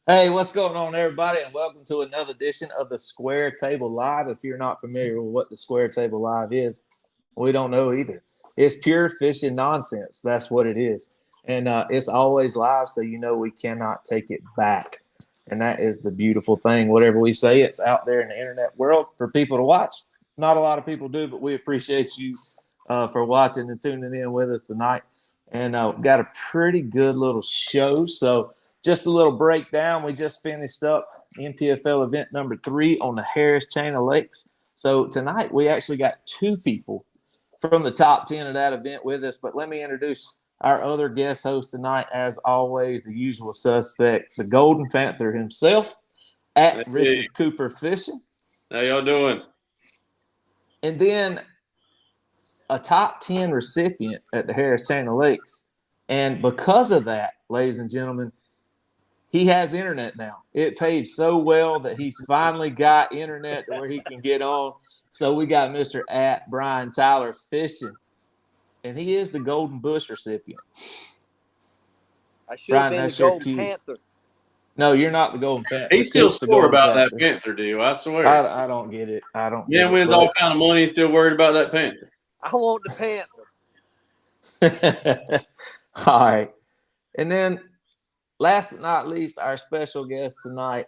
Hey, what's going on, everybody, and welcome to another edition of the Square Table Live. If you're not familiar with what the Square Table Live is, we don't know either. It's pure fishing nonsense. That's what it is. And it's always live, so you know we cannot take it back. And that is the beautiful thing. Whatever we say, it's out there in the internet world for people to watch. Not a lot of people do, but we appreciate you for watching and tuning in with us tonight. And we've got a pretty good little show. So, just a little breakdown. We just finished up NPFL event number 3 on the Harris Chain of Lakes. So tonight we actually got 2 people from the top 10 of that event with us. But let me introduce our other guest host tonight, as always, the usual suspect, the Golden Panther himself, at Richard Cooper Fishing. How y'all doing? And then a top 10 recipient at the Harris Chain of Lakes. And because of that, ladies and gentlemen, he has internet now. It pays so well that he's finally got internet to where he can get on. So we got Mr. at Brian Tyler Fishing, and he is the Golden Bush recipient. I should have been the Golden Panther. No, you're not the Golden Panther. He's still sore about that Panther deal, I swear. I don't get it. I don't get it. Wins all kind of money, still worried about that Panther. I want the Panther. All right. And then last but not least, our special guest tonight,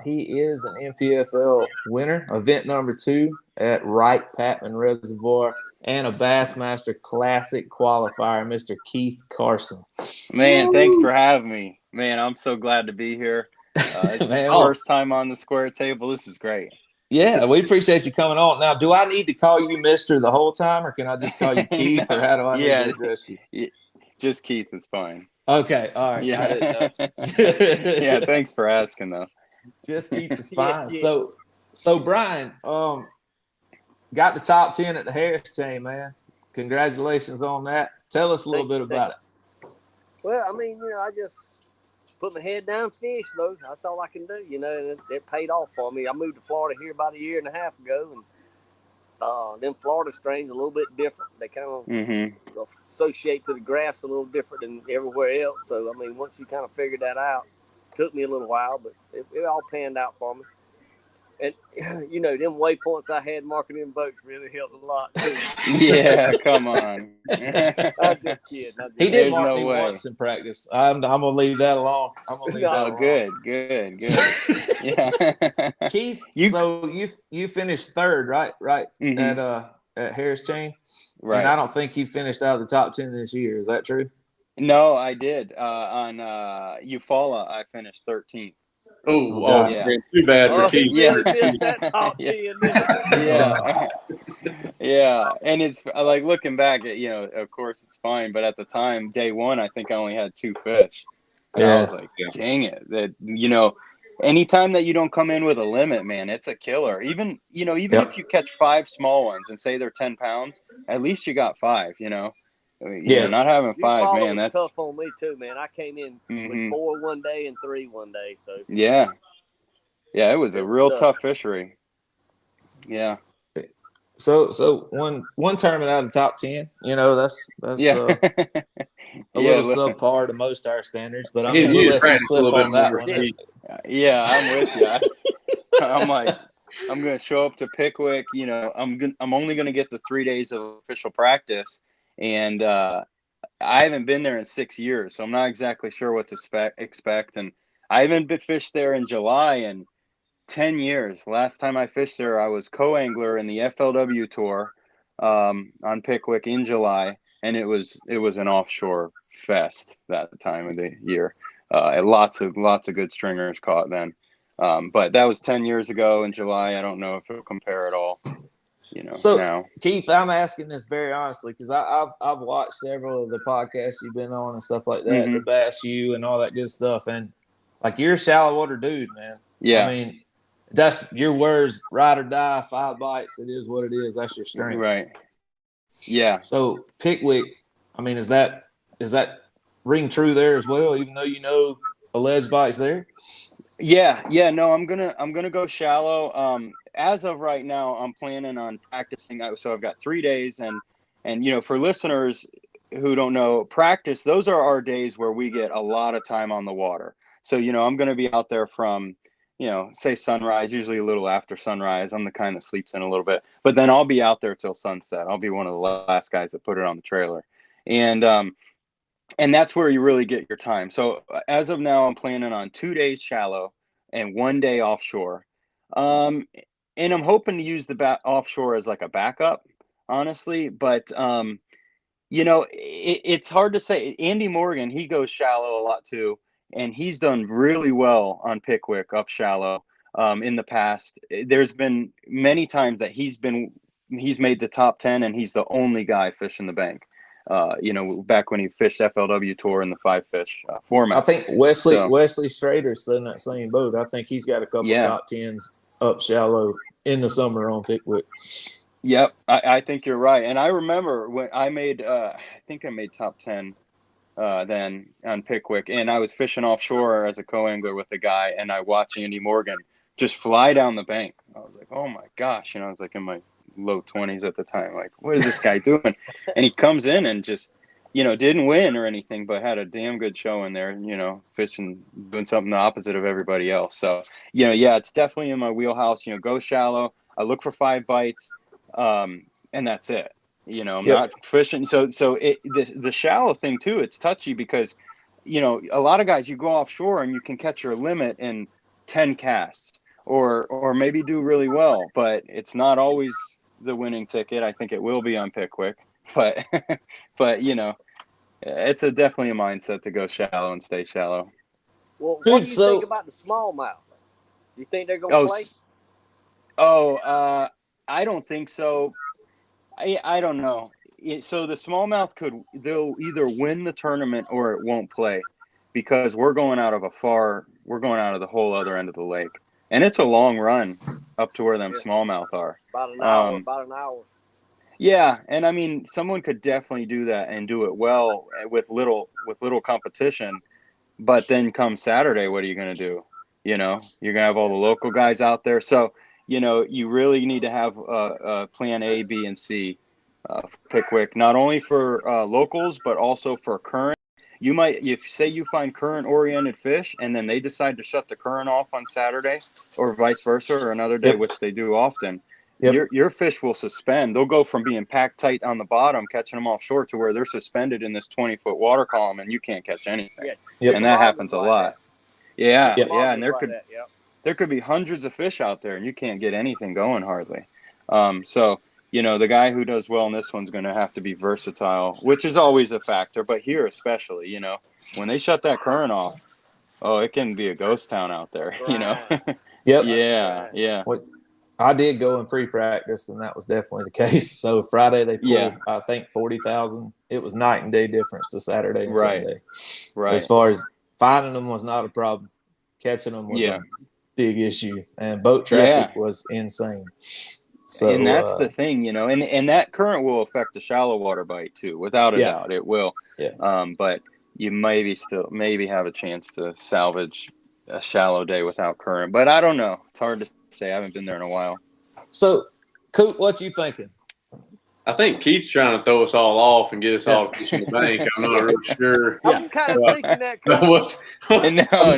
he is an NPFL winner, event number 2 at Wright Patman Reservoir, and a Bassmaster Classic qualifier, Mr. Keith Carson. Man, thanks for having me. Man, I'm so glad to be here. It's the first time on the Square Table. This is great. Yeah, we appreciate you coming on. Now, do I need to call you Mr. the whole time, or can I just call you Keith, or how do I need to address you? Just Keith is fine. Okay, all right. Yeah, yeah. Thanks for asking, though. Just Keith is fine. Yeah. So Brian, got the top 10 at the Harris Chain, man. Congratulations on that. Tell us a little bit about it. Well, I mean, I just put my head down and fish, bro. That's all I can do, and it paid off for me. I moved to Florida here about a year and a half ago, and them Florida strains a little bit different. They kind of associate to the grass a little different than everywhere else. So, I mean, once you kind of figured that out, it took me a little while, but it all panned out for me. And, them waypoints I had marking in boats really helped a lot, too. Yeah, come on. I'm just kidding. He did mark me once in practice. I'm going to leave that alone. Good. Yeah. Keith, so you finished 3rd, right? At Harris Chain? Right. And I don't think you finished out of the top 10 this year. Is that true? No, I did. On Eufaula, I finished 13th. Oh, yeah. Too bad for Keith. Yeah. And it's like looking back at, of course it's fine, but at the time, day 1, I think I only had 2 fish. And I was like, dang it. That, anytime that you don't come in with a limit, man, it's a killer. Even if you catch 5 small ones and say they're 10 pounds, at least you got 5, not having 5, man, that's tough on me too, man. I came in with 4 one day and 3 one day, so yeah, it was a real tough fishery. Yeah. So one tournament out of the top 10, that's a little subpar to most our standards, but I'm going to let you slip on that one. Yeah, I'm with you. I'm like, I'm going to show up to Pickwick. I'm only going to get the 3 days of official practice. And I haven't been there in 6 years, so I'm not exactly sure what to expect. And I haven't fished there in July in 10 years. Last time I fished there, I was co-angler in the FLW tour on Pickwick in July, and it was an offshore fest that time of the year. Lots of good stringers caught then. But that was 10 years ago in July. I don't know if it'll compare at all. Now. Keith, I'm asking this very honestly because I've watched several of the podcasts you've been on and stuff like that, the Bass U and all that good stuff, and like you're a shallow water dude, man. Yeah, I mean, that's your words, ride or die, 5 bites. It is what it is. That's your strength, right? Yeah. So Pickwick, I mean, is that ring true there as well? Even though alleged bites there. Yeah. No, I'm gonna go shallow. As of right now, I'm planning on practicing. So I've got 3 days, and for listeners who don't know, practice, those are our days where we get a lot of time on the water. So, I'm going to be out there from, say sunrise, usually a little after sunrise. I'm the kind that sleeps in a little bit, but then I'll be out there till sunset. I'll be one of the last guys that put it on the trailer. And that's where you really get your time. So as of now, I'm planning on 2 days shallow and 1 day offshore. And I'm hoping to use the offshore as like a backup, honestly. But, it's hard to say. Andy Morgan, he goes shallow a lot too. And he's done really well on Pickwick up shallow in the past. There's been many times that he's made the top 10 and he's the only guy fishing the bank. Back when he fished FLW Tour in the 5-fish format. I think Wesley Strader's in that same boat. I think he's got a couple top 10s up shallow in the summer on Pickwick. Yep, I think you're right. And I remember when I made, I think I made top 10 then on Pickwick, and I was fishing offshore as a co-angler with a guy, and I watched Andy Morgan just fly down the bank. I was like, oh my gosh, I was like in my low 20s at the time, like, what is this guy doing? And he comes in and just, didn't win or anything, but had a damn good show in there, fishing, doing something the opposite of everybody else. So, it's definitely in my wheelhouse. Go shallow. I look for 5 bites, and that's it. I'm not fishing. So the shallow thing too, it's touchy because, a lot of guys, you go offshore and you can catch your limit in 10 casts or maybe do really well, but it's not always the winning ticket. I think it will be on Pickwick, but it's definitely a mindset to go shallow and stay shallow. Well, what do you think about the smallmouth? You think they're going to play? I don't think so. I don't know. So the smallmouth they'll either win the tournament or it won't play, because we're going out of the whole other end of the lake, and it's a long run up to where them smallmouth are. About an hour. Yeah, and I mean, someone could definitely do that and do it well with little competition. But then come Saturday, what are you going to do? You're going to have all the local guys out there. So, you really need to have a plan A, B, and C for Pickwick, not only for locals, but also for current. You might, if say you find current-oriented fish, and then they decide to shut the current off on Saturday, or vice versa, or another day, which they do often. Your fish will suspend. They'll go from being packed tight on the bottom, catching them offshore, to where they're suspended in this 20-foot water column, and you can't catch anything. And that happens a lot. And there could be hundreds of fish out there, and you can't get anything going hardly. So the guy who does well in this one's going to have to be versatile, which is always a factor. But here especially, when they shut that current off, it can be a ghost town out there. Yeah. I did go in pre-practice, and that was definitely the case. So Friday they pulled, I think, 40,000. It was night and day difference to Saturday and Sunday. Right. As far as finding them was not a problem, catching them was a big issue, and boat traffic was insane. So, and that's the thing, and that current will affect the shallow water bite too, without a doubt, it will. But you maybe have a chance to salvage a shallow day without current, but I don't know. It's hard to say. I haven't been there in a while. So, Coop, what you thinking? I think Keith's trying to throw us all off and get us all fishing the bank. I'm not real sure. I'm kind of thinking that.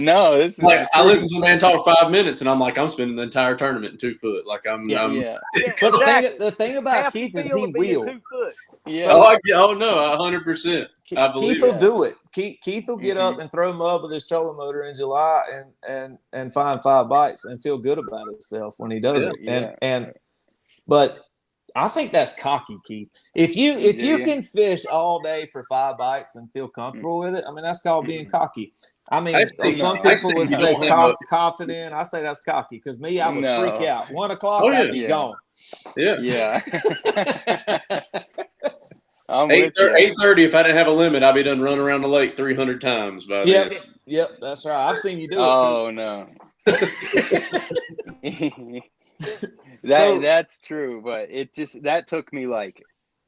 No. This is like I listened to the man talk 5 minutes, and I'm like, I'm spending the entire tournament in 2 foot. Like But the thing about Keith is he will. 2 foot. Yeah. So, no, 100%. Keith will do it. Keith will get up and throw mud with his trolling motor in July and find 5 bites and feel good about himself when he does it. But I think that's cocky, Keith. If you can fish all day for 5 bites and feel comfortable with it, I mean, that's called being cocky. I mean, some people would say confident. I say that's cocky, because me, I would freak out. 1 o'clock, I'd be gone. Yeah. 8:30. If I didn't have a limit, I'd be done running around the lake 300 times by then. Yep, that's right. I've seen you do it. Oh no. That's true, but that took me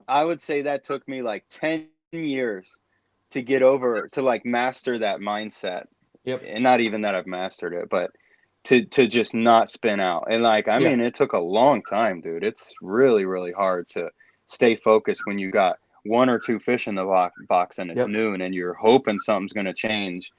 I would say that took me 10 years to get over, to master that mindset. And not even that I've mastered it, but to just not spin out. And mean, it took a long time, dude. It's really, really hard to stay focused when you got 1 or 2 fish in the box and it's noon and you're hoping something's going to change.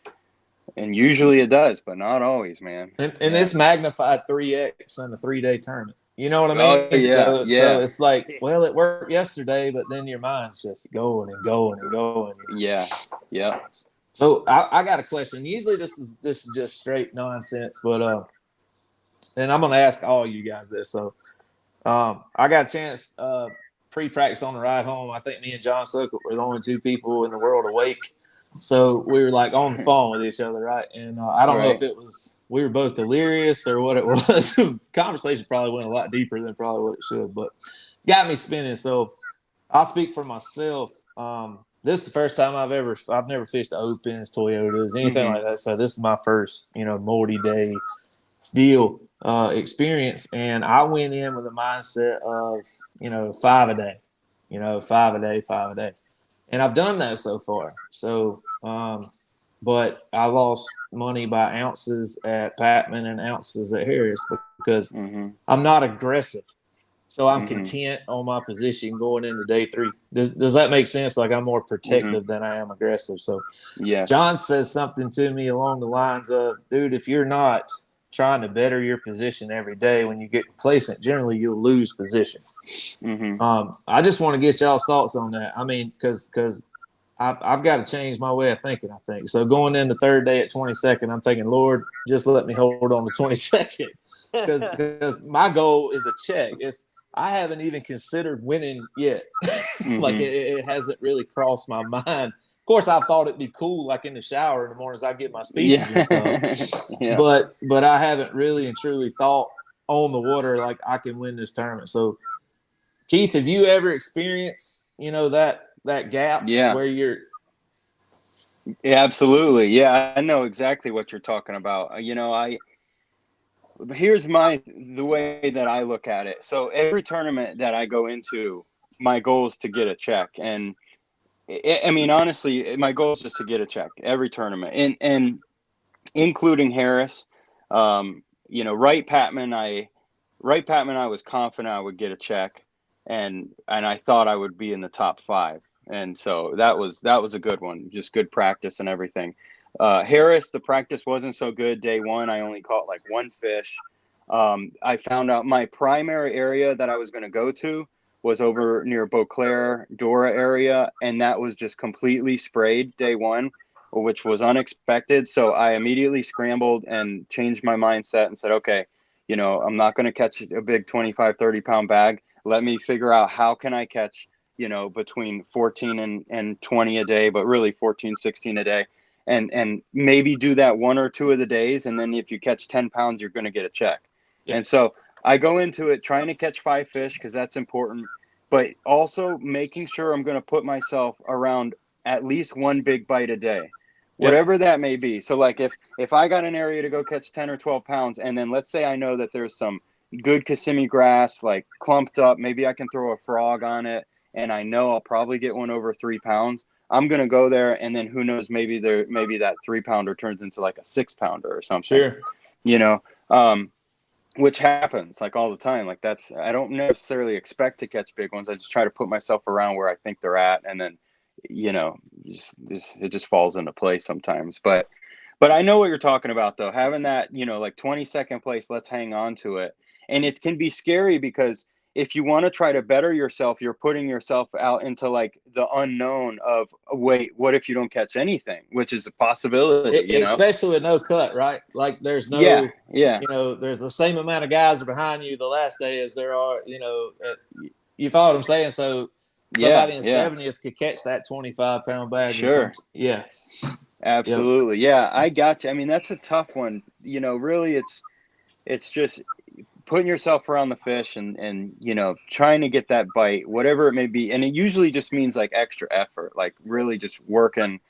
And usually it does, but not always, man. And Yeah. it's magnified 3x in a 3-day tournament. You know what I Oh, mean? yeah, So yeah. it's like, well, it worked yesterday, but then your mind's just going and going and going. Yeah. Yeah. So I got a question. Usually this is just straight nonsense, but and I'm gonna ask all you guys this. So I got a chance pre-practice on the ride home. I think me and John Suckett were the only two people in the world awake. So we were like on the phone with each other, right? And I don't know if it was we were both delirious or what it was. Conversation probably went a lot deeper than probably what it should, but got me spinning. So I'll speak for myself. This is the first time I've never fished the Opens, Toyotas, anything like that. So this is my first, multi-day deal experience, and I went in with a mindset of 5 a day, 5 a day, and I've done that so far. So, but I lost money by ounces at Patman and ounces at Harris because I'm not aggressive. So I'm content on my position going into day 3. Does that make sense? Like I'm more protective than I am aggressive. So Yeah. John says something to me along the lines of, dude, if you're not trying to better your position every day, when you get complacent, generally you'll lose position. I just want to get y'all's thoughts on that. I mean, because I've got to change my way of thinking, I think. So going into third day at 22nd, I'm thinking, Lord, just let me hold on to 22nd. Because my goal is a check. I haven't even considered winning yet. Like it hasn't really crossed my mind. Of course, I thought it'd be cool, like in the shower in the mornings, I get my speeches and stuff. Yeah. But I haven't really and truly thought on the water like I can win this tournament. So, Keith, have you ever experienced that gap where you're? Yeah, absolutely. Yeah, I know exactly what you're talking about. Here's the way that I look at it. So every tournament that I go into, my goal is to get a check. And I mean, honestly, my goal is just to get a check every tournament, and including Harris. Wright Patman, I was confident I would get a check, and I thought I would be in the top 5. And so that was a good one, just good practice and everything. Harris, the practice wasn't so good day 1. I only caught like 1 fish. I found out my primary area that I was going to go to was over near Beauclair, Dora area, and that was just completely sprayed day 1, which was unexpected. So I immediately scrambled and changed my mindset and said, okay, I'm not going to catch a big 25, 30-pound bag. Let me figure out how can I catch, between 14 and 20 a day, but really 14, 16 a day. And maybe do that 1 or 2 of the days. And then if you catch 10 pounds, you're going to get a check. Yeah. And so I go into it trying to catch 5 fish because that's important, but also making sure I'm going to put myself around at least 1 big bite a day, whatever that may be. So like if I got an area to go catch 10 or 12 pounds, and then let's say I know that there's some good Kissimmee grass, like clumped up, maybe I can throw a frog on it, and I know I'll probably get one over 3 pounds. I'm going to go there, and then who knows, maybe that 3-pounder turns into like a 6-pounder or something. Sure. Which happens like all the time. Like I don't necessarily expect to catch big ones. I just try to put myself around where I think they're at, and then it just falls into place sometimes. But I know what you're talking about, though. Having that, like 22nd place, let's hang on to it. And it can be scary because if you want to try to better yourself, you're putting yourself out into like the unknown of, wait, what if you don't catch anything, which is a possibility, Especially with no cut, right? Like there's no, there's the same amount of guys are behind you the last day as there are, you follow what I'm saying? So somebody in 70th could catch that 25-pound bag. Sure. Yeah. Absolutely. Yep. Yeah, I got you. I mean, that's a tough one. Really it's just putting yourself around the fish and trying to get that bite, whatever it may be. And it usually just means like extra effort, like really just working,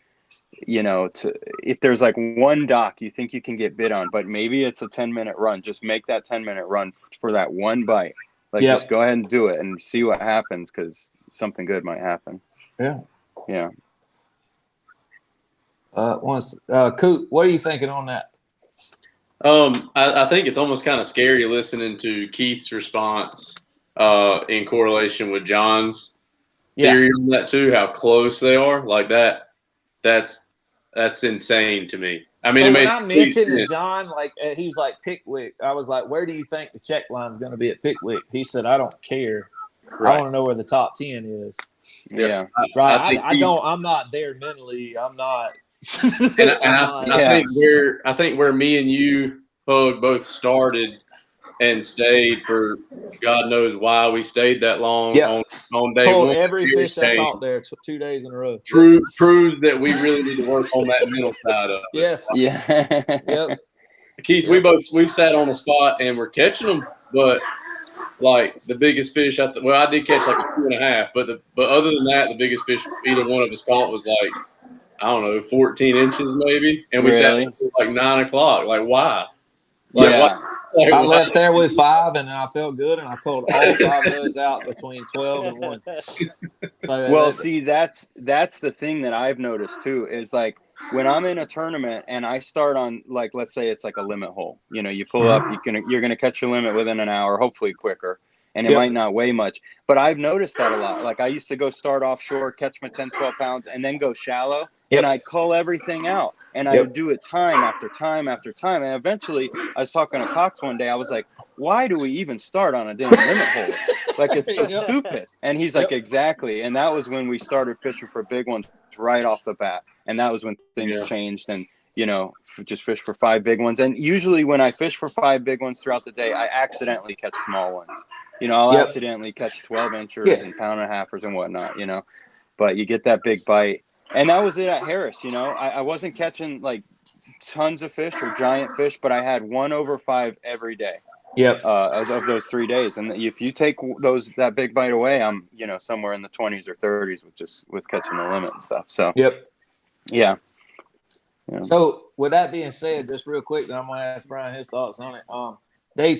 if there's like one dock you think you can get bit on, but maybe it's a 10-minute run, just make that 10-minute run for that one bite. Like just go ahead and do it and see what happens, because something good might happen. Yeah. Yeah. Coot, what are you thinking on that? I think it's almost kind of scary listening to Keith's response in correlation with John's theory on that too, how close they are. Like that's insane to me. I mean, So it when made I complete mentioned to sense. John, like he was like Pickwick, I was like, "Where do you think the check line's going to be at Pickwick?" He said, "I don't care. I Right. want to know where the top 10 is." Yeah. Right? I think I don't. I'm not there mentally. I'm not. and I'm not. I think where me and you, Pug, both started and stayed for God knows why we stayed that long Yep. on day Pulled one. every fish I Change caught there 2 days in a row. Yep. proves that we really need to work on that mental side of it. Yeah. Yeah. Yep. Keith, Yep. we've sat on the spot and we're catching them, but like the biggest fish, I did catch like a 2.5, but other than that, the biggest fish either one of us caught was like, I don't know, 14 inches maybe, and we sat there Really? till like 9 o'clock. Like why? Like Yeah. what? Like, I why? left there with 5, and I felt good, and I pulled all 5 of those out between 12 and 1. So Well, see, that's the thing that I've noticed too, is like when I'm in a tournament and I start on, like, let's say it's like a limit hole. You know, you pull up, you're gonna catch your limit within an hour, hopefully quicker, and it Yep. might not weigh much. But I've noticed that a lot. Like I used to go start offshore, catch my 10, 12 pounds, and then go shallow, Yep. and I'd cull everything out, and I Yep. would do it time after time after time, and eventually I was talking to Cox one day. I was like, why do we even start on a damn limit hole? Like it's so Yep. stupid. And he's like, Yep. exactly. And that was when we started fishing for big ones right off the bat. And that was when things Yeah. changed, and just fish for 5 big ones. And usually when I fish for 5 big ones throughout the day, I accidentally catch small ones. I'll Yep. accidentally catch 12 inchers Yeah. and pound and a halfers and whatnot, but you get that big bite. And that was it at Harris. I wasn't catching like tons of fish or giant fish, but I had 1 over 5 every day. Yep. Of those 3 days, and if you take that big bite away, I'm somewhere in the 20s or 30s with catching the limit and stuff. So Yep. yeah. So with that being said, just real quick, then I'm gonna ask Brian his thoughts on it. Day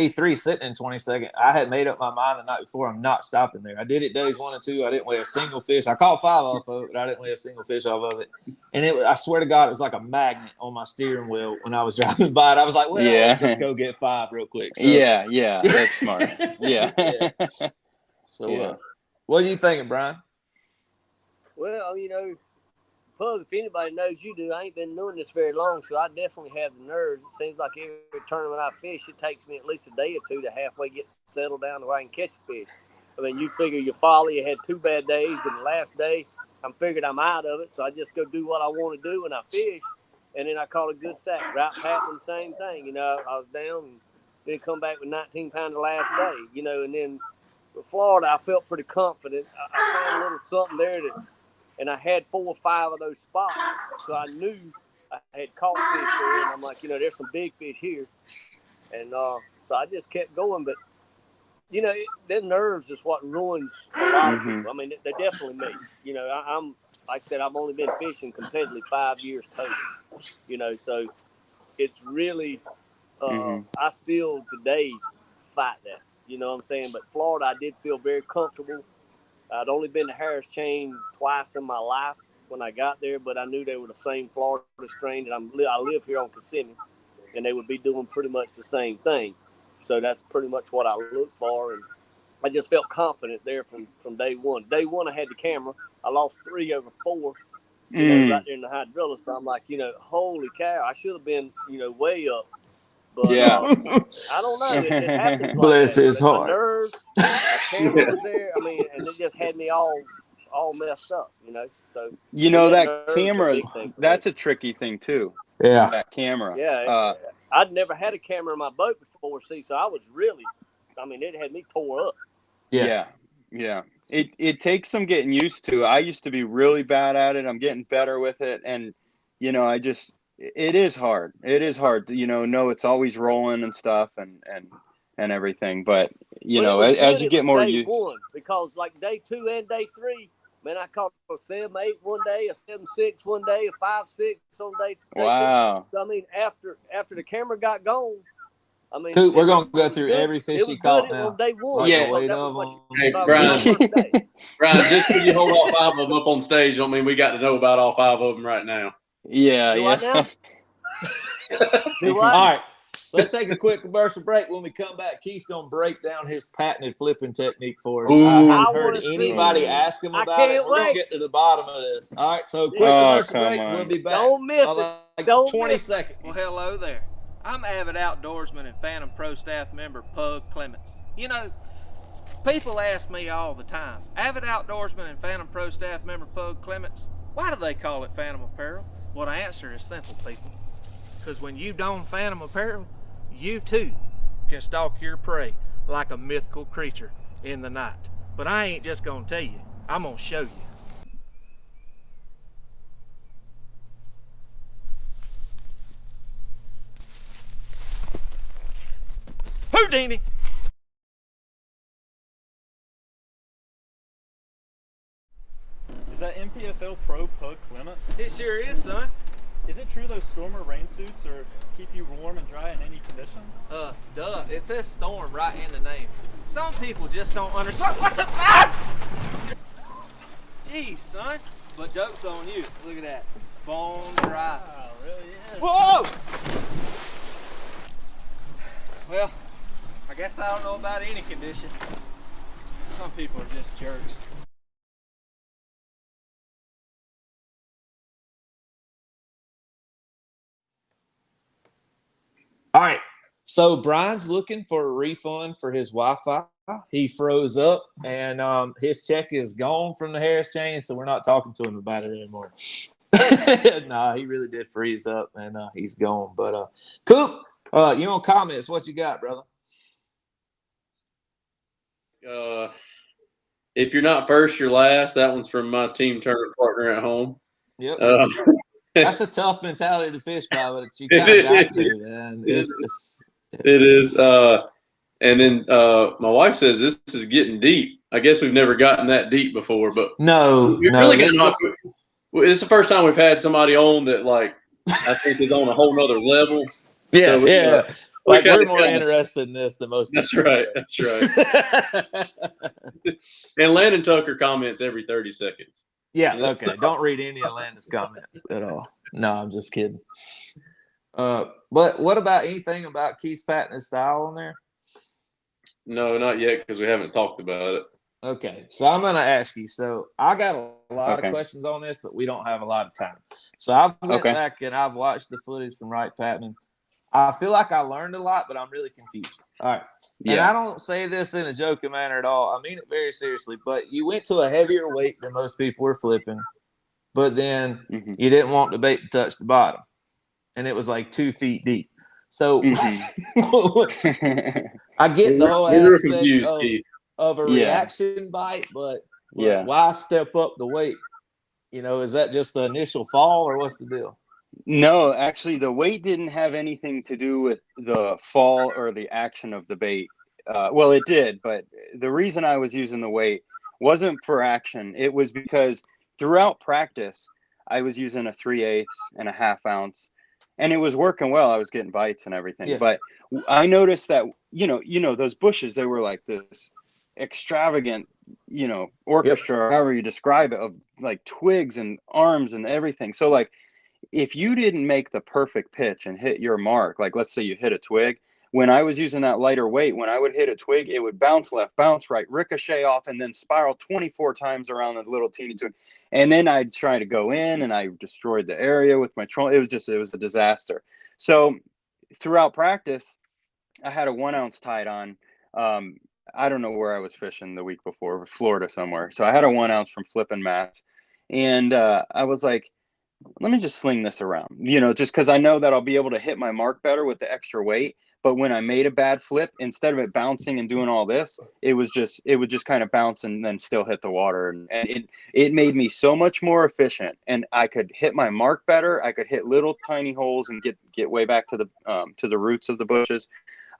3 sitting in 22nd. I had made up my mind the night before. I'm not stopping there. I did it days 1 and 2. I didn't weigh a single fish. I caught 5 off of it, but I didn't weigh a single fish off of it. And I swear to God, it was like a magnet on my steering wheel when I was driving by it. I was like, well, let's just go get 5 real quick. So, yeah, that's smart. Yeah. So, what are you thinking, Brian? Well, Pug, if anybody knows you do, I ain't been doing this very long, so I definitely have the nerves. It seems like every tournament I fish, it takes me at least a day or 2 to halfway get settled down to where I can catch a fish. I mean, you figure your folly, you had 2 bad days, and the last day, I'm figured I'm out of it, so I just go do what I want to do when I fish, and then I caught a good sack. Route pattern, same thing. I was down and then come back with 19 pounds the last day, and then with Florida, I felt pretty confident. I found a little something there and I had 4 or 5 of those spots, so I knew I had caught fish there, and I'm like, there's some big fish here, and so I just kept going. But their nerves is what ruins a lot of people. I mean, they definitely me. I'm like I said, I've only been fishing competitively 5 years total. So it's really I still today fight that. You know what I'm saying? But Florida, I did feel very comfortable. I'd only been to Harris Chain twice in my life when I got there, but I knew they were the same Florida strain. And I live here on Kissimmee, and they would be doing pretty much the same thing. So that's pretty much what I looked for, and I just felt confident there from day one. Day one, I had the camera. I lost 3 over 4, right there in the hydrilla. So I'm like, holy cow, I should have been, way up. But yeah. I don't know. It happens like Bless that. his My heart. nerves, my camera was there. I mean, and it just had me all messed up, So that camera, that's a tricky thing too. Yeah. That camera. Yeah. I'd never had a camera in my boat before, so I was really, it had me tore up. Yeah. It takes some getting used to. I used to be really bad at it. I'm getting better with it, and it is hard. It is hard to know it's always rolling and stuff and everything. But as you get more used, because like day 2 and day 3, man, I caught a 7.8 one day, a 7.6 one day, a 5.6 on day 2. Wow. So after the camera got gone, Coop, we're gonna go through every fish you caught now. On day 1. Yeah. Hey, Brian, just because you hold all 5 of them up on stage don't mean we got to know about all 5 of them right now. Yeah. Do I now? Do All right. Let's take a quick commercial break. When we come back, Keith's going to break down his patented flipping technique for us. Ooh. I I haven't wanna heard see anybody it. ask him I about it. can't We're going to wait. get to the bottom of this. All right, so quick Yeah. commercial come break. on. We'll be back. Don't miss it. Like Don't 20 miss it. seconds. Well, hello there. I'm avid outdoorsman and Phantom Pro staff member Pug Clements. You know, people ask me all the time, avid outdoorsman and Phantom Pro staff member Pug Clements, why do they call it Phantom Apparel? Well, the answer is simple, people. Because when you don Phantom Apparel, you too can stalk your prey like a mythical creature in the night. But I ain't just gonna tell you, I'm gonna show you. Houdini! Is that MPFL Pro Pug Clements? It sure is, son. Is it true those stormer rain suits are keep you warm and dry in any condition? Duh. It says storm right in the name. Some people just don't understand. What the fuck? Jeez, son. But joke's on you. Look at that. Bone dry. Wow, really is. Whoa! Well, I guess I don't know about any condition. Some people are just jerks. All right. So Brian's looking for a refund for his Wi-Fi. He froze up, and his check is gone from the Harris chain, so we're not talking to him about it anymore. Nah, he really did freeze up, and he's gone. But Coop, you on comments? What you got, brother? If you're not first, you're last. That one's from my team tournament partner at home. Yep. That's a tough mentality to fish by, but you kind of got to, man. It is. And then my wife says this is getting deep. I guess we've never gotten that deep before, but really getting off. It's the first time we've had somebody on that, like, I think is on a whole nother level. Yeah, so yeah. We're more interested in this than most people. That's right. That's right. And Landon Tucker comments every 30 seconds. Yeah, okay. Don't read any of Landon's comments at all. No, I'm just kidding. But what about anything about Keith's patented style on there? No, not yet, because we haven't talked about it. Okay, so I'm going to ask you. So I got a lot of questions on this, but we don't have a lot of time. So I've went back and I've watched the footage from Wright Patman. I feel like I learned a lot, but I'm really confused. All right. Yeah. And I don't say this in a joking manner at all. I mean it very seriously. But you went to a heavier weight than most people were flipping, but then you didn't want the bait to touch the bottom. And it was like 2 feet deep. So I get the whole aspect of a reaction bite, but why step up the weight? You know, is that just the initial fall or what's the deal? No, actually, the weight didn't have anything to do with the fall or the action of the bait. Well, it did, but the reason I was using the weight wasn't for action. It was because throughout practice, I was using a 3/8 and a ½ ounce, and it was working well. I was getting bites and everything. Yeah. But I noticed that, you know, those bushes, they were like this extravagant, orchestra, or however you describe it, of like twigs and arms and everything. So like, if you didn't make the perfect pitch and hit your mark, like let's say you hit a twig, when I was using that lighter weight, when I would hit a twig, it would bounce left, bounce right, ricochet off, and then spiral 24 times around the little teeny twig. And then I'd try to go in and I destroyed the area with my trolling. It was a disaster. So throughout practice, I had a 1 ounce tied on. I don't know where I was fishing the week before, Florida somewhere. So I had a 1 ounce from Flippin' Mats. And I was like, let me just sling this around, just because I know that I'll be able to hit my mark better with the extra weight. But when I made a bad flip, instead of it bouncing and doing all this, it would just kind of bounce and then still hit the water. And it made me so much more efficient, and I could hit my mark better. I could hit little tiny holes and get way back to the roots of the bushes.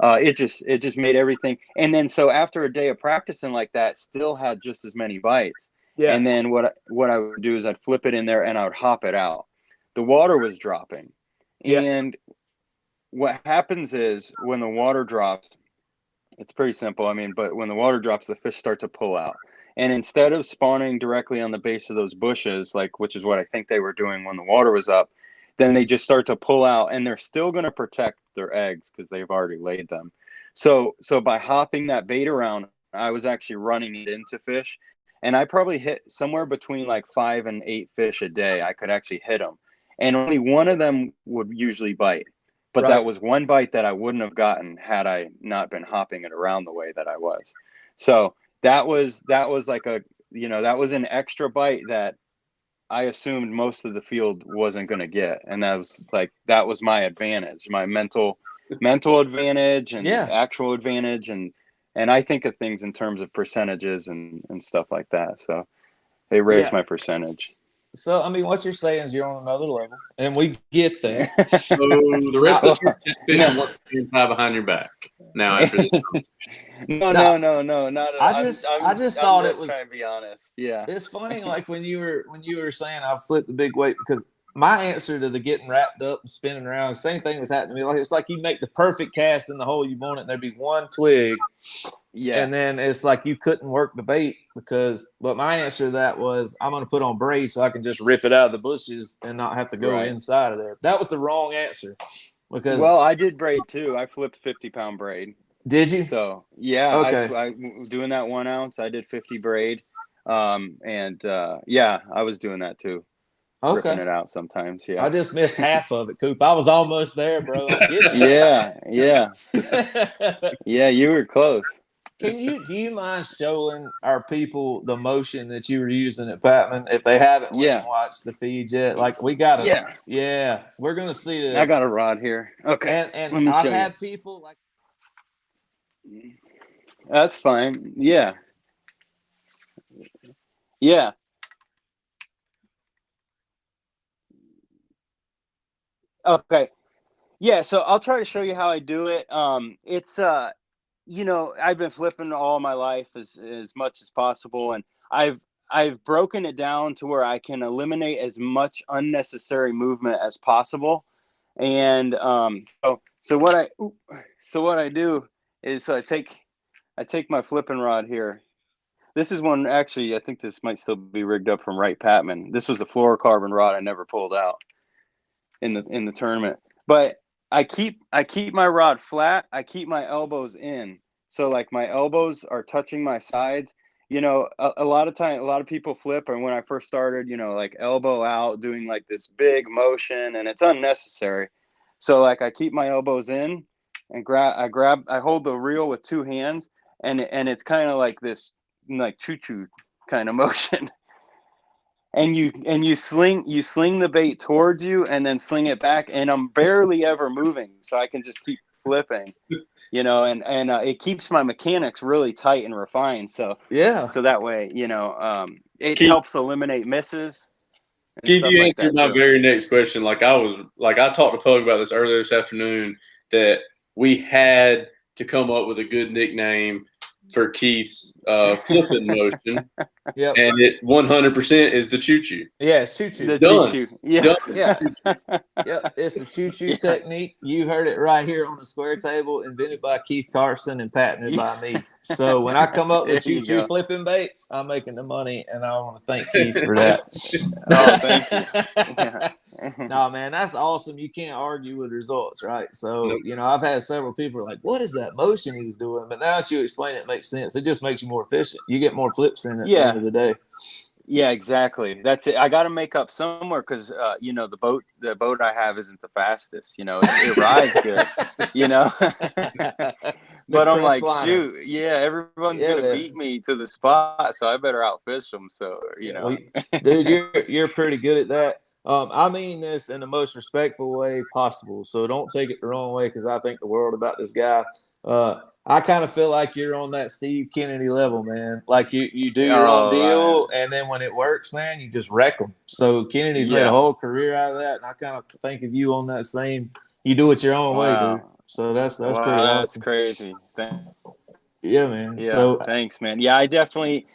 It just made everything. And then so after a day of practicing like that, still had just as many bites. Yeah. And then what I would do is I'd flip it in there and I would hop it out. The water was dropping. Yeah. And what happens is when the water drops, it's pretty simple. I mean, but when the water drops, the fish start to pull out. And instead of spawning directly on the base of those bushes, which is what I think they were doing when the water was up, then they just start to pull out, and they're still going to protect their eggs because they've already laid them. So by hopping that bait around, I was actually running it into fish, and I probably hit somewhere between like 5 and 8 fish a day. I could actually hit them, and only one of them would usually bite. But Right. that was one bite that I wouldn't have gotten had I not been hopping it around the way that I was. So that was like a, that was an extra bite that I assumed most of the field wasn't going to get. And that was my advantage, my mental advantage and Yeah. actual advantage. And I think of things in terms of percentages and stuff like that. So they raised Yeah. my percentage. So, I mean, what you're saying is you're on another level, and we get that. So the rest of the trip, fishing wants to tie behind your back. Now after this, No, not at all. I just thought it was trying to be honest. Yeah. It's funny, like when you were saying I flipped the big weight, because my answer to the getting wrapped up and spinning around, same thing was happening to me. Like it's like you make the perfect cast in the hole you want it, and there'd be one twig, and then it's like you couldn't work the bait but my answer to that was I'm going to put on braid so I can just rip it out of the bushes and not have to go inside of there. That was the wrong answer because I did braid too. I flipped 50-pound braid. Did you? So yeah, okay. I doing that 1 ounce. I did 50 braid, I was doing that too. Okay. Ripping it out sometimes. Yeah. I just missed half of it, Coop. I was almost there, bro. I'm getting there. Yeah. You were close. Do you mind showing our people the motion that you were using at Patman if they haven't went and watched the feed yet? Like we got to, we're gonna see this. I got a rod here. Okay, and I've had people like. That's fine. Yeah. Okay. Yeah. So I'll try to show you how I do it. It's I've been flipping all my life as much as possible, and I've broken it down to where I can eliminate as much unnecessary movement as possible. And so what I do is I take my flipping rod here. This is one, actually, I think this might still be rigged up from Wright Patman. This was a fluorocarbon rod I never pulled out in the tournament. But I keep my rod flat. I keep my elbows in. So like my elbows are touching my sides. A lot of people flip, and when I first started, like elbow out, doing like this big motion, and it's unnecessary. So like I keep my elbows in and I hold the reel with 2 hands, and it's kind of like this like choo-choo kind of motion. And you sling the bait towards you and then sling it back, and I'm barely ever moving, so I can just keep flipping, and it keeps my mechanics really tight and refined. So that way, it helps eliminate misses. Keith, you answered my very next question. I talked to Pug about this earlier this afternoon, that we had to come up with a good nickname for Keith's flipping motion. Yep. And it 100% is the choo-choo. Yeah, it's choo-choo. The Done. choo-choo. Yeah. Yep. It's the choo-choo technique. You heard it right here on the Square Table, invented by Keith Carson and patented by me. So when I come up with choo-choo flipping baits, I'm making the money, and I want to thank Keith for that. Thank you. No, man, that's awesome. You can't argue with results, right? So, I've had several people like, what is that motion he was doing? But now as you explain it, it makes sense. It just makes you more efficient. You get more flips in at the end of the day. Yeah, exactly. That's it. I got to make up somewhere because, the boat I have isn't the fastest. It rides good. But I'm like, shoot, everyone's gonna beat me to the spot, so I better outfish them. So dude, you're pretty good at that. I mean this in the most respectful way possible, so don't take it the wrong way, because I think the world about this guy. I kind of feel like you're on that Steve Kennedy level, man. Like you do your own deal, and then when it works, man, you just wreck them. So Kennedy's made a whole career out of that, and I kind of think of you on that same. You do it your own way, dude. So that's pretty awesome. That's crazy. Yeah, man. Yeah, so thanks, man. Yeah, I definitely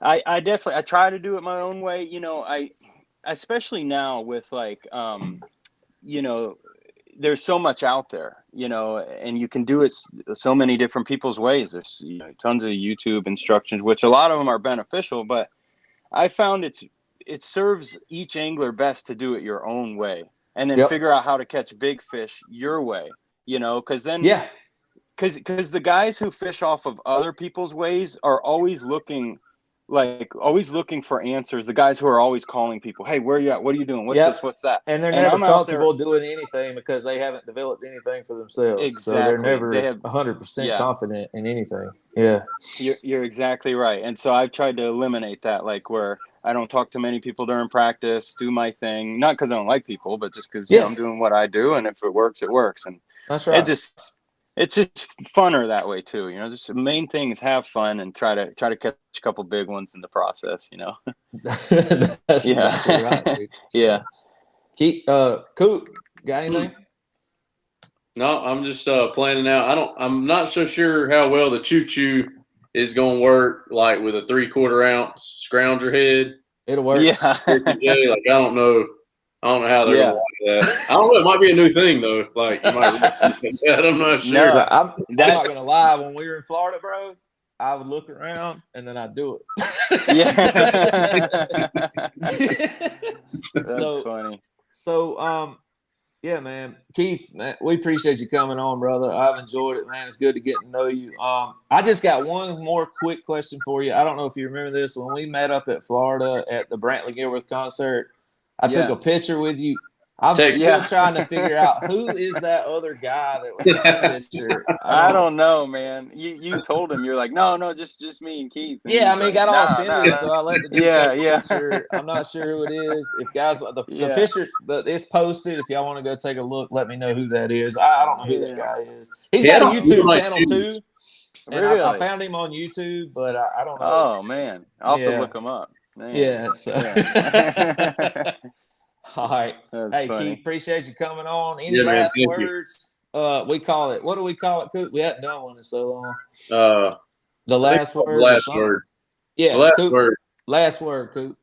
try to do it my own way. Especially now with there's so much out there, and you can do it so many different people's ways. There's tons of YouTube instructions, which a lot of them are beneficial, but I found it serves each angler best to do it your own way. and then figure out how to catch big fish your way, because then because the guys who fish off of other people's ways are always looking for answers. The guys who are always calling people, hey, where are you at? What are you doing? What's this? What's that? And they're And never I'm out there- comfortable doing anything because they haven't developed anything for themselves. Exactly. So they're never They have 100% confident in anything. Yeah. You're exactly right. And so I've tried to eliminate that, like where I don't talk to many people during practice, do my thing, not because I don't like people, but just because I'm doing what I do, and if it works, it works. And that's right. It's just funner that way too. Just the main thing is have fun and try to catch a couple big ones in the process. That's exactly right, dude. So, yeah. Coop, got anything? No, I'm just planning out. I'm not so sure how well the choo-choo is going to work, like with a 3/4 ounce scrounger head. It'll work. Like I don't know how they're going to like that. I don't know. It might be a new thing though. Like you might. I'm not sure. No, I'm not gonna lie. When we were in Florida, bro, I would look around and then I'd do it. That's funny. So, yeah, man, Keith, man, we appreciate you coming on, brother. I've enjoyed it, man. It's good to get to know you. I just got one more quick question for you. I don't know if you remember this. When we met up at Florida at the Brantley Gilworth concert, I took a picture with you. I'm still trying to figure out who is that other guy that was in the picture. I don't know, man. You told him, you're like, no, just me and Keith. And I mean, he got all offended, so I let the dude take the yeah. picture. I'm not sure who it is. If guys, the picture, it's posted. If y'all want to go take a look, let me know who that is. I don't know who that guy is. He's got a YouTube channel too. And really? I found him on YouTube, but I don't know. Oh man, I'll have to look him up. Man. Yeah. So. All right. That's hey, funny. Keith, appreciate you coming on. Any last words? We call it. What do we call it, Coop? We haven't done one in so long. The last word. Last word. Yeah. Last Coop, word. Last word, Coop.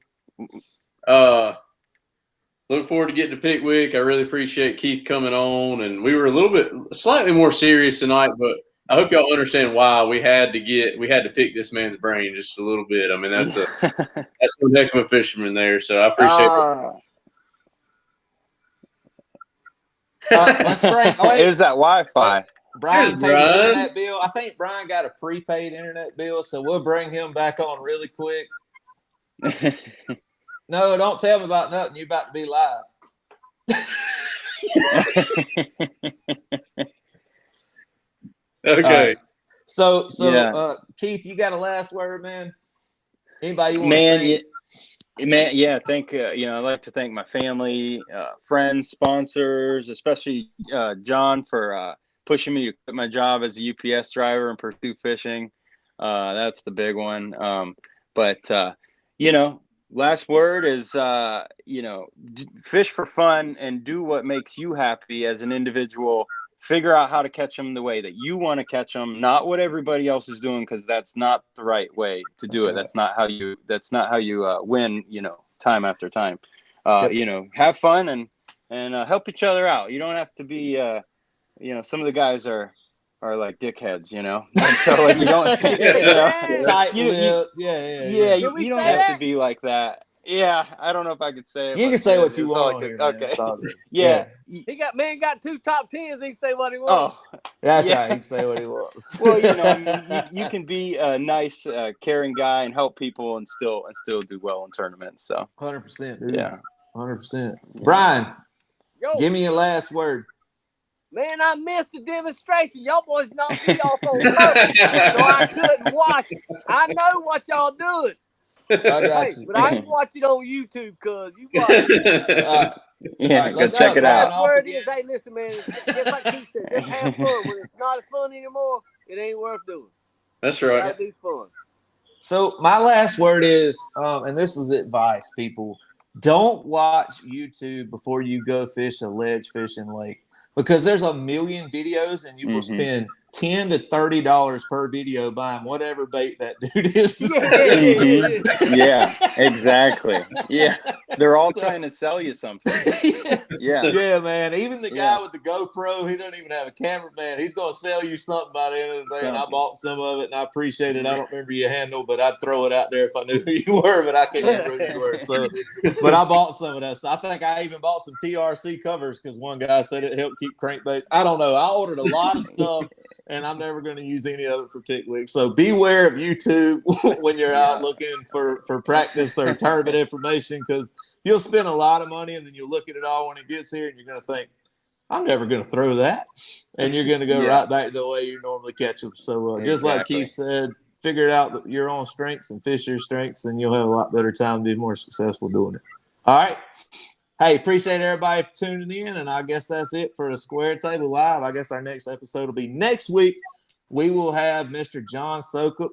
Look forward to getting to Pickwick. I really appreciate Keith coming on, and we were slightly more serious tonight, but I hope y'all understand why we had to pick this man's brain just a little bit. I mean, that's one heck of a fisherman there, so I appreciate it. Let's bring. Oh, wait. It was that Wi-Fi. Brian paid the internet bill. I think Brian got a prepaid internet bill, so we'll bring him back on really quick. No, don't tell me about nothing. You're about to be live. Okay. So, Keith, you got a last word, man? Anybody you want to thank? I'd like to thank my family, friends, sponsors, especially John for pushing me to quit my job as a UPS driver and pursue fishing. That's the big one. Last word is, fish for fun and do what makes you happy as an individual. Figure out how to catch them the way that you want to catch them, not what everybody else is doing, because that's not the right way to do it. That's not how you win, time after time. Have fun and help each other out. You don't have to be, some of the guys are like dickheads, and so like you don't, tight-lipped. You don't have to be like that. Yeah, I don't know if I could say it. You can say what you want. Okay. Yeah. He got 2 top 10s. He can say what he wants. Oh, that's right. He can say what he wants. Well, you can be a nice, caring guy and help people and still do well in tournaments. So 100%, dude. Yeah, 100%. Brian, Yo, give me a last word. Man, I missed the demonstration. Y'all boys knocked me off on purpose, so I couldn't watch it. I know what y'all doing. I got you. But I can watch it on YouTube, cuz you watch it. Let's check it out. Last word is, hey, listen, man, just like he said, just have fun. When it's not fun anymore, it ain't worth doing. That's right. Gotta be fun. So my last word is, and this is advice, people, don't watch YouTube before you go fish a ledge fishing lake, because there's a million videos and you will spend $10 to $30 per video buying whatever bait that dude is. Mhm. Yeah, exactly. Yeah, they're all trying to sell you something. Yeah. Yeah, man. Even the guy Yeah. with the GoPro, he doesn't even have a camera, man. He's going to sell you something by the end of the day. And I Something. bought some of it, and I appreciate it. I don't remember your handle, but I'd throw it out there if I knew who you were, but I can't remember who you were. So, but I bought some of that stuff. I think I even bought some TRC covers because one guy said it helped keep crankbaits. I don't know. I ordered a lot of stuff, and I'm never going to use any of it for pickwick. So beware of YouTube when you're out looking for practice or tournament information, because you'll spend a lot of money and then you'll look at it all when it gets here and you're going to think, I'm never going to throw that. And you're going to go right back the way you normally catch them. So just like Keith said, figure out your own strengths and fish your strengths, and you'll have a lot better time and be more successful doing it. All right. Hey, appreciate everybody for tuning in, and I guess that's it for the Square Table Live. I guess our next episode will be next week. We will have Mr. John Sokup,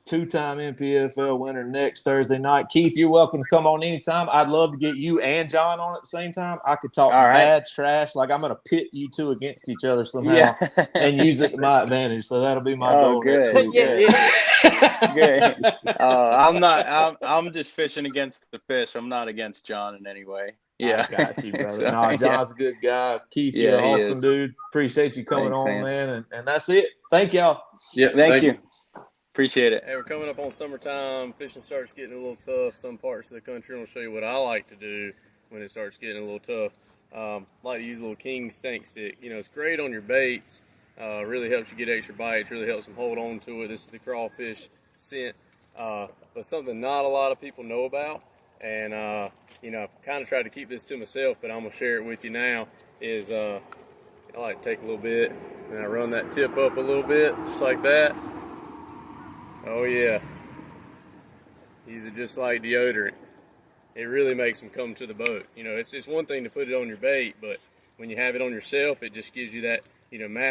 two-time NPFL winner, next Thursday night. Keith, you're welcome to come on anytime. I'd love to get you and John on at the same time. I could talk mad trash. Like, I'm going to pit you two against each other somehow and use it to my advantage. So that'll be my goal next week. Good. I'm just fishing against the fish. I'm not against John in any way. Yeah. I got you, brother. So, no, John's a good guy. Keith, you're an awesome dude. Appreciate you coming on, man. And that's it. Thank y'all. Yeah, thank you. Appreciate it. Hey, we're coming up on summertime. Fishing starts getting a little tough. Some parts of the country. I'm going to show you what I like to do when it starts getting a little tough. I like to use a little king stink stick. You know, it's great on your baits. Really helps you get extra bites. Really helps them hold on to it. This is the crawfish scent. But something not a lot of people know about, and you know, I've kind of tried to keep this to myself, but I'm going to share it with you now, is I like to take a little bit, and I run that tip up a little bit, just like that. Oh yeah, use it just like deodorant. It really makes them come to the boat. You know, it's one thing to put it on your bait, but when you have it on yourself, it just gives you that, you know,